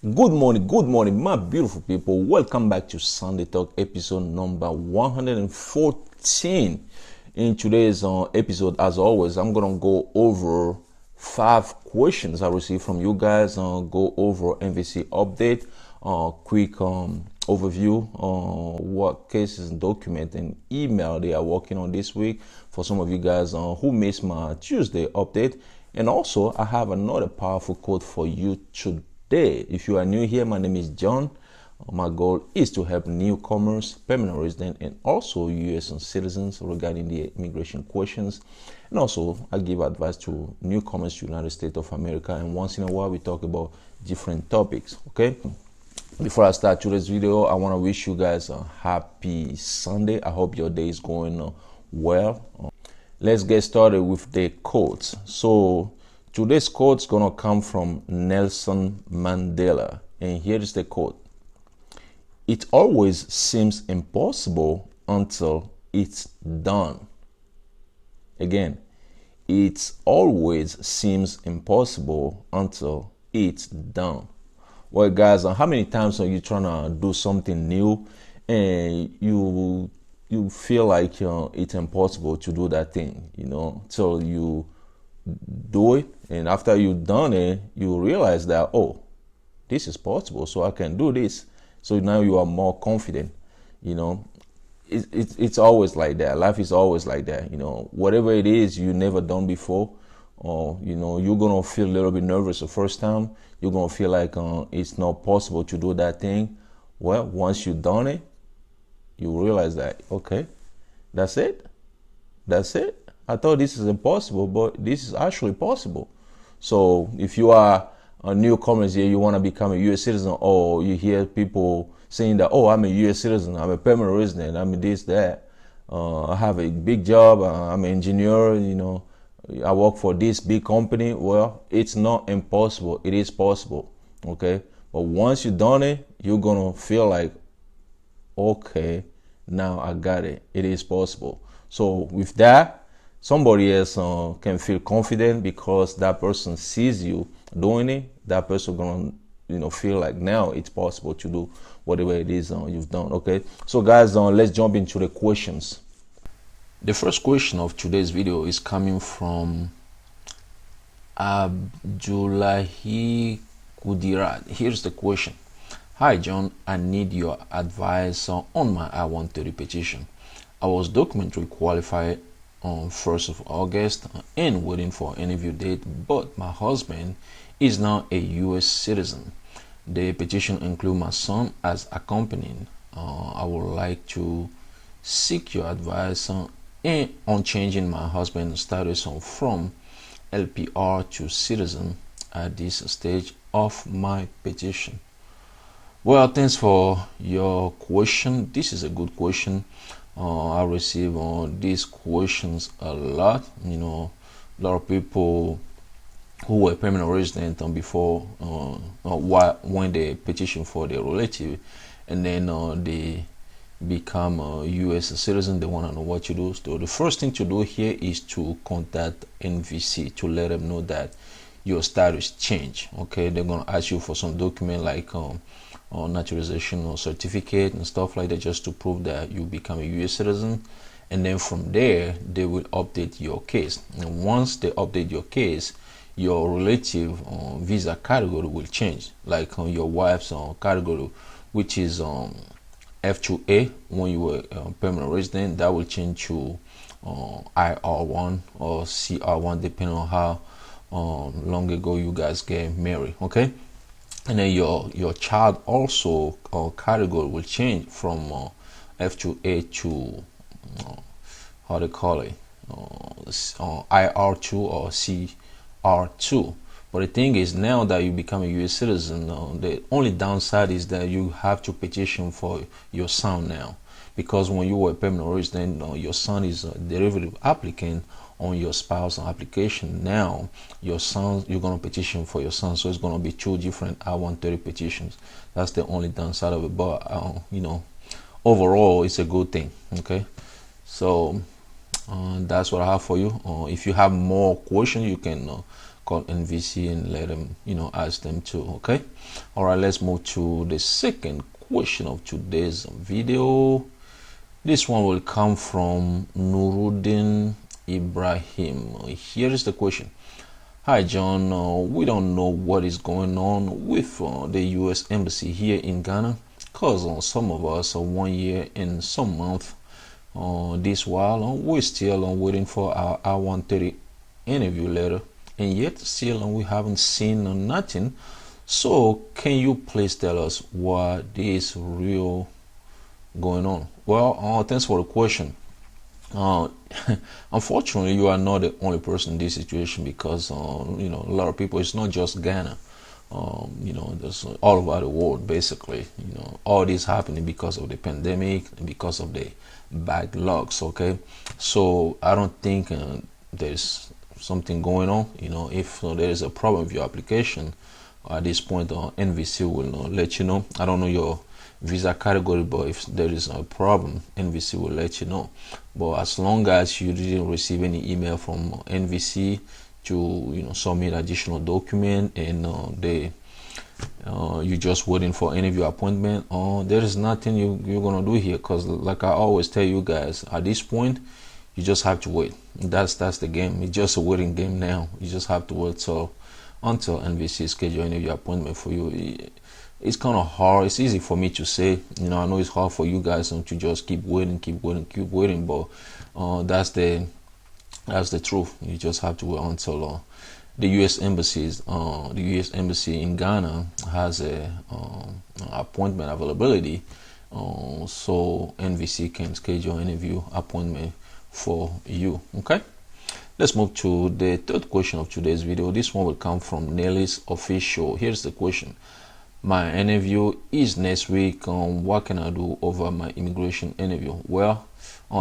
Good morning, my beautiful people. Welcome back to Sunday Talk episode number 114. In today's episode, as always, I'm gonna go over 5 questions I received from you guys. Go over MVC update, quick overview what cases, document, and email they are working on this week. For some of you guys who missed my Tuesday update, and also I have another powerful quote for you today. If you are new here, my name is John. My goal is to help newcomers, permanent residents, and also U.S. citizens regarding the immigration questions. And also, I give advice to newcomers to the United States of America. And once in a while, we talk about different topics. Okay. Before I start today's video, I want to wish you guys a happy Sunday. I hope your day is going well. Let's get started with the quotes. So today's quote is going to come from Nelson Mandela. And here is the quote. It always seems impossible until it's done. Again, it always seems impossible until it's done. Well, guys, how many times are you trying to do something new and you feel like it's impossible to do that thing, till you do it, and after you've done it, you realize that, oh, this is possible, so I can do this. So now you are more confident. It's always like that. Life is always like that. Whatever it is you never done before, or you're gonna feel a little bit nervous the first time. You're gonna feel like it's not possible to do that thing. Well, once you've done it, you realize that, okay, that's it. I thought this is impossible, but this is actually possible. So if you are a newcomer here, you want to become a U.S. citizen, or you hear people saying that, oh, I'm a U.S. citizen, I'm a permanent resident, I'm this, that, I have a big job, I'm an engineer, I work for this big company. Well, it's not impossible. It is possible, okay? But once you've done it, you're going to feel like, okay, now I got it. It is possible. So with that, somebody else can feel confident because that person sees you doing it. That person gonna feel like now it's possible to do whatever it is you've done. Okay, so guys, let's jump into the questions. The first question of today's video is coming from Abdullahi Kudirat. Here's the question. Hi John, I need your advice on my I-130 petition. I was documentary qualified on 1st of August and waiting for an interview date, but my husband is now a U.S. citizen. The petition includes my son as accompanying. I would like to seek your advice on changing my husband's status from LPR to citizen at this stage of my petition. Well, thanks for your question. This is a good question. I receive these questions a lot. A lot of people who were permanent resident before, when they petition for their relative, and then they become a U.S. citizen, they want to know what to do. So the first thing to do here is to contact NVC to let them know that your status changed. Okay, they're gonna ask you for some document like naturalization or certificate and stuff like that, just to prove that you become a U.S. citizen. And then from there, they will update your case. And once they update your case, your relative visa category will change. Like your wife's category, which is F2A when you were permanent resident, that will change to IR1 or CR1, depending on how long ago you guys get married. Okay. And then your child also category will change from F2A to how they call it, IR2 or CR2. But the thing is, now that you become a U.S. citizen, the only downside is that you have to petition for your son now, because when you were a permanent resident, your son is a derivative applicant on your spouse application. Now your son, you're going to petition for your son, so it's going to be 2 different I-130 petitions. That's the only downside of it, but overall it's a good thing. Okay, so that's what I have for you. If you have more questions, you can call NVC and let them, ask them to. Okay. All right, let's move to the second question of today's video. This one will come from Nuruddin Ibrahim. Here is the question. Hi John, we don't know what is going on with the U.S. Embassy here in Ghana, because some of us are 1 year and some month this while we're still waiting for our I-130 interview letter, and yet still we haven't seen nothing. So can you please tell us what is real going on? Well, thanks for the question. Unfortunately, you are not the only person in this situation, because a lot of people, it's not just Ghana, there's all over the world basically. All this happening because of the pandemic and because of the backlogs. Okay, so I don't think there's something going on. If there is a problem with your application at this point, NVC will let you know. I don't know your visa category, but if there is a problem, NVC will let you know. But as long as you didn't receive any email from NVC to submit additional document, and you're just waiting for interview appointment, there is nothing you're gonna do here, because like I always tell you guys, at this point you just have to wait. That's the game. It's just a waiting game now. You just have to wait until NVC schedule interview appointment for you. It's kind of hard. It's easy for me to say, I know it's hard for you guys to just keep waiting, but that's the truth. You just have to wait until the U.S. Embassy in Ghana has a appointment availability, so NVC can schedule an interview appointment for you. Okay, let's move to the third question of today's video. This one will come from Nelly's Official. Here's the question. My interview is next week. What can I do over my immigration interview? Well,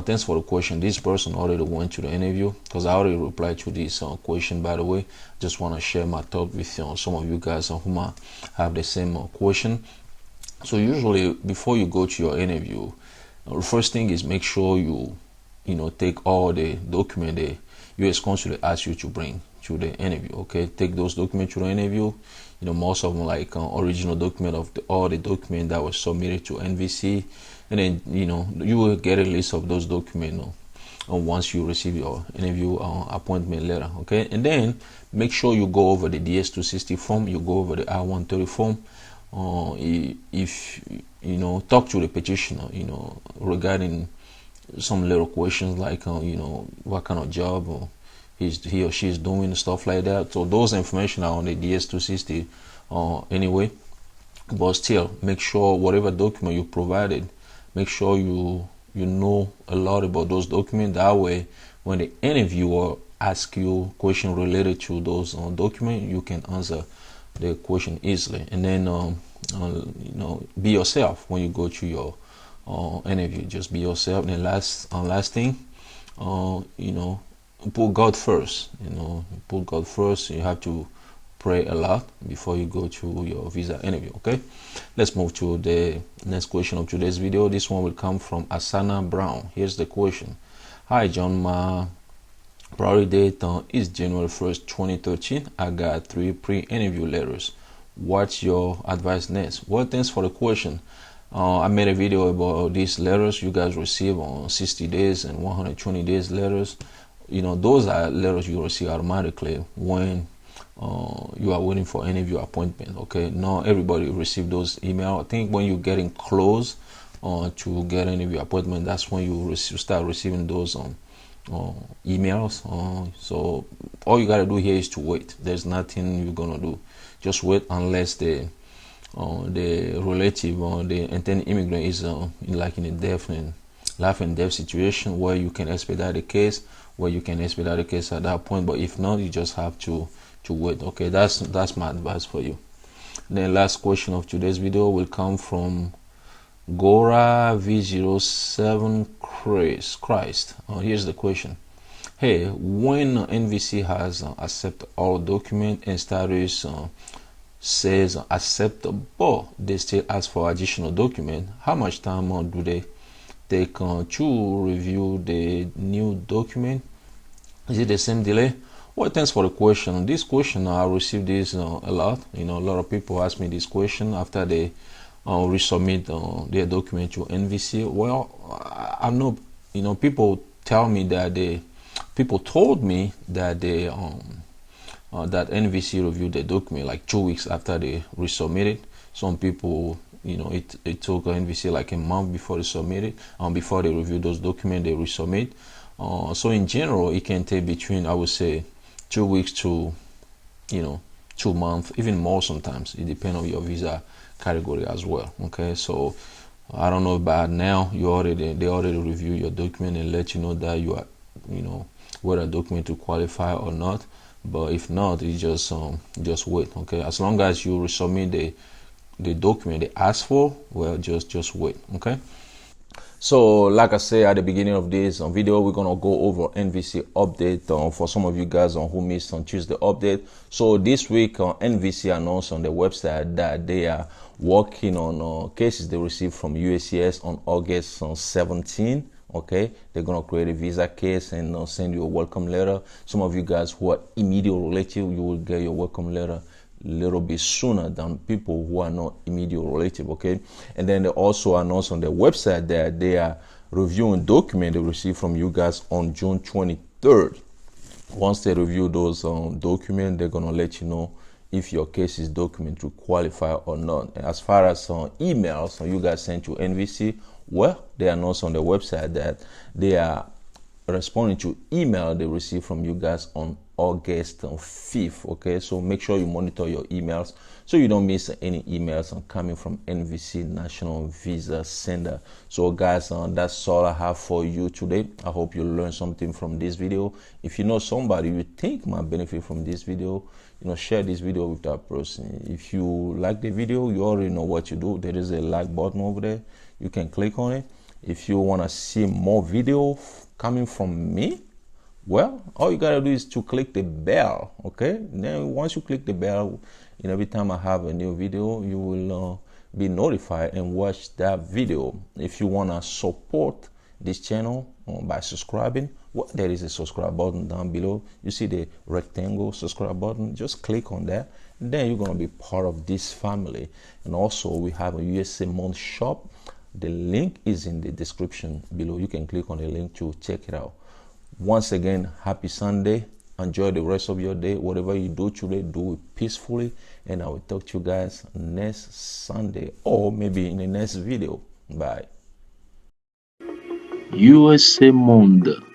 thanks for the question. This person already went to the interview, because I already replied to this question, by the way. Just want to share my thought with some of you guys who might have the same question. So usually before you go to your interview, the first thing is make sure you take all the document the U.S. consulate asks you to bring to the interview. Okay, take those documents to the interview. Most of them, like original document of all the document that was submitted to NVC, and then you will get a list of those documents once you receive your interview appointment letter. Okay, and then make sure you go over the DS-260 form, you go over the I-130 form. If talk to the petitioner regarding some little questions like what kind of job he or she is doing, stuff like that. So those information are on the DS-260 anyway, but still make sure whatever document you provided, make sure you know a lot about those documents. That way when the interviewer asks you question related to those documents, you can answer the question easily. And then be yourself when you go to your interview. Just be yourself. And last thing, put God first. Put God first. You have to pray a lot before you go to your visa interview. Okay, let's move to the next question of today's video. This one will come from Asana Brown. Here's the question. Hi John, my priority date is January 1st 2013. I got 3 pre-interview letters. What's your advice next? Well, thanks for the question. I made a video about these letters you guys receive on 60 days and 120 days letters. Those are letters you receive automatically when you are waiting for interview appointment. Okay, not everybody receive those email. I think when you're getting close to get an interview appointment, that's when you start receiving those emails. So all you gotta do here is to wait. There's nothing you're gonna do. Just wait unless the relative or the intended immigrant is in a life and death situation where you can expedite the case, at that point. But if not, you just have to wait. Okay, that's my advice for you. The last question of today's video will come from Gora V07 Christ. Here's the question. Hey, when NVC has accept all document and status says acceptable, they still ask for additional document, how much time do they take to review the new document? Is it the same delay? Well, thanks for the question. This question, I received this a lot. A lot of people ask me this question after they resubmit their document to NVC. Well, I know, people tell me that people told me that that NVC reviewed the document like 2 weeks after they resubmitted. Some people, it took NVC like a month before they submitted, before they review those documents, they resubmit. So in general, it can take between, I would say, 2 weeks to 2 months, even more sometimes. It depends on your visa category as well. Okay, so I don't know about now. They already review your document and let you know that you are, whether document to qualify or not. But if not, you just wait. Okay, as long as you resubmit the document they ask for, well, just wait. Okay. So like I said at the beginning of this video, we're gonna go over NVC update for some of you guys who missed on Tuesday update. So this week NVC announced on their website that they are working on cases they received from USCIS on August 17. Okay, they're gonna create a visa case and send you a welcome letter. Some of you guys who are immediate relative, you will get your welcome letter a little bit sooner than people who are not immediate relative. Okay, and then they also announced on their website that they are reviewing document they received from you guys on June 23rd. Once they review those documents, they're gonna let you know if your case is document to qualify or not. As far as emails you guys sent to NVC, well, they announced on their website that they are responding to email they received from you guys on August 5th. Okay, so make sure you monitor your emails so you don't miss any emails coming from NVC National Visa Center. So guys, that's all I have for you today. I hope you learned something from this video. If you know somebody you think might benefit from this video, share this video with that person. If you like the video, you already know what you do. There is a like button over there, you can click on it. If you want to see more video coming from me, well, all you gotta do is to click the bell. Okay, then once you click the bell, every time I have a new video, you will be notified and watch that video. If you want to support this channel by subscribing, well, there is a subscribe button down below. You see the rectangle subscribe button, just click on that, and then you're gonna be part of this family. And also we have a USA Month shop. The link is in the description below. You can click on the link to check it out. Once again, happy Sunday. Enjoy the rest of your day. Whatever you do today, do it peacefully. And I will talk to you guys next Sunday or maybe in the next video. Bye. USA Monde.